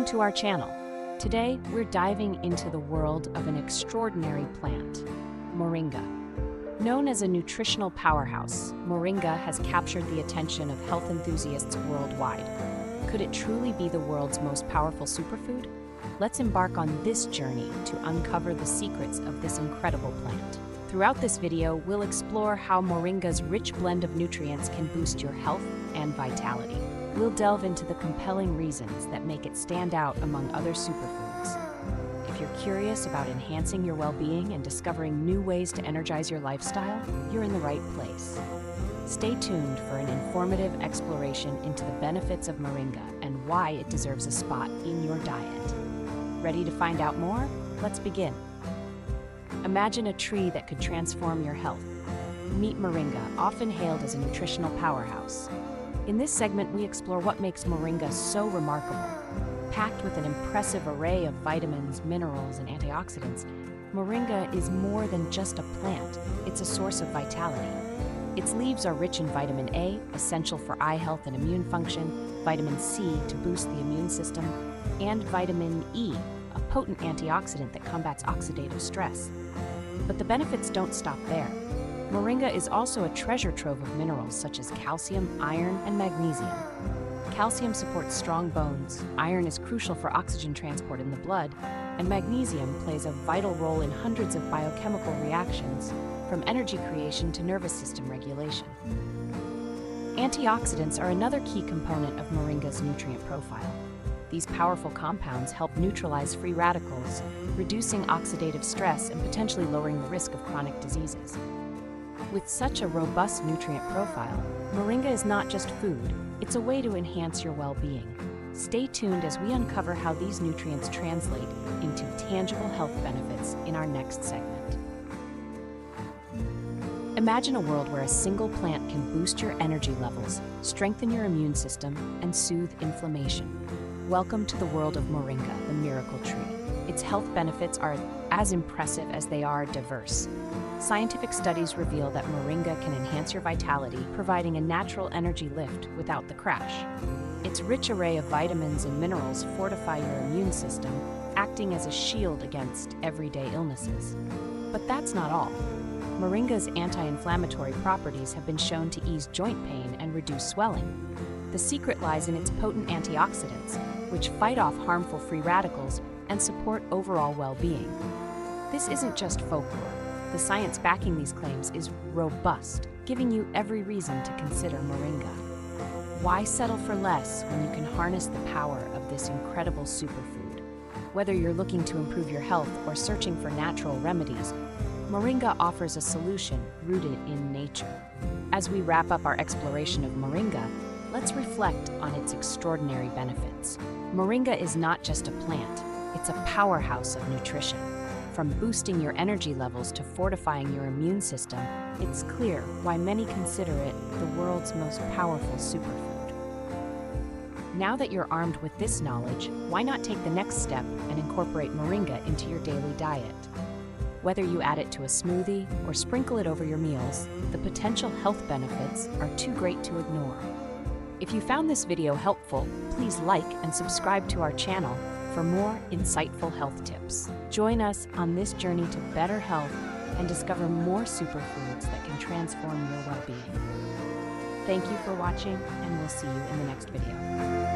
to our channel. Today, we're diving into the world of an extraordinary plant, Moringa. Known as a nutritional powerhouse, Moringa has captured the attention of health enthusiasts worldwide. Could it truly be the world's most powerful superfood? Let's embark on this journey to uncover the secrets of this incredible plant. Throughout this video, we'll explore how Moringa's rich blend of nutrients can boost your health and vitality. We'll delve into the compelling reasons that make it stand out among other superfoods. If you're curious about enhancing your well-being and discovering new ways to energize your lifestyle, you're in the right place. Stay tuned for an informative exploration into the benefits of Moringa and why it deserves a spot in your diet. Ready to find out more? Let's begin. Imagine a tree that could transform your health. Meet Moringa, often hailed as a nutritional powerhouse. In this segment, we explore what makes Moringa so remarkable. Packed with an impressive array of vitamins, minerals, and antioxidants, Moringa is more than just a plant. It's a source of vitality. Its leaves are rich in vitamin A, essential for eye health and immune function, vitamin C to boost the immune system, and vitamin E, a potent antioxidant that combats oxidative stress. But the benefits don't stop there. Moringa is also a treasure trove of minerals such as calcium, iron, and magnesium. Calcium supports strong bones, iron is crucial for oxygen transport in the blood, and magnesium plays a vital role in hundreds of biochemical reactions, from energy creation to nervous system regulation. Antioxidants are another key component of Moringa's nutrient profile. These powerful compounds help neutralize free radicals, reducing oxidative stress and potentially lowering the risk of chronic diseases. With such a robust nutrient profile, Moringa is not just food, it's a way to enhance your well-being. Stay tuned as we uncover how these nutrients translate into tangible health benefits in our next segment. Imagine a world where a single plant can boost your energy levels, strengthen your immune system, and soothe inflammation. Welcome to the world of Moringa, the miracle tree. Its health benefits are as impressive as they are diverse. Scientific studies reveal that Moringa can enhance your vitality, providing a natural energy lift without the crash. Its rich array of vitamins and minerals fortify your immune system, acting as a shield against everyday illnesses. But that's not all. Moringa's anti-inflammatory properties have been shown to ease joint pain and reduce swelling. The secret lies in its potent antioxidants, which fight off harmful free radicals and support overall well-being. This isn't just folklore. The science backing these claims is robust, giving you every reason to consider Moringa. Why settle for less when you can harness the power of this incredible superfood? Whether you're looking to improve your health or searching for natural remedies, Moringa offers a solution rooted in nature. As we wrap up our exploration of Moringa, let's reflect on its extraordinary benefits. Moringa is not just a plant, it's a powerhouse of nutrition. From boosting your energy levels to fortifying your immune system, it's clear why many consider it the world's most powerful superfood. Now that you're armed with this knowledge, why not take the next step and incorporate Moringa into your daily diet? Whether you add it to a smoothie or sprinkle it over your meals, the potential health benefits are too great to ignore. If you found this video helpful, please like and subscribe to our channel for more insightful health tips. Join us on this journey to better health and discover more superfoods that can transform your well-being. Thank you for watching, and we'll see you in the next video.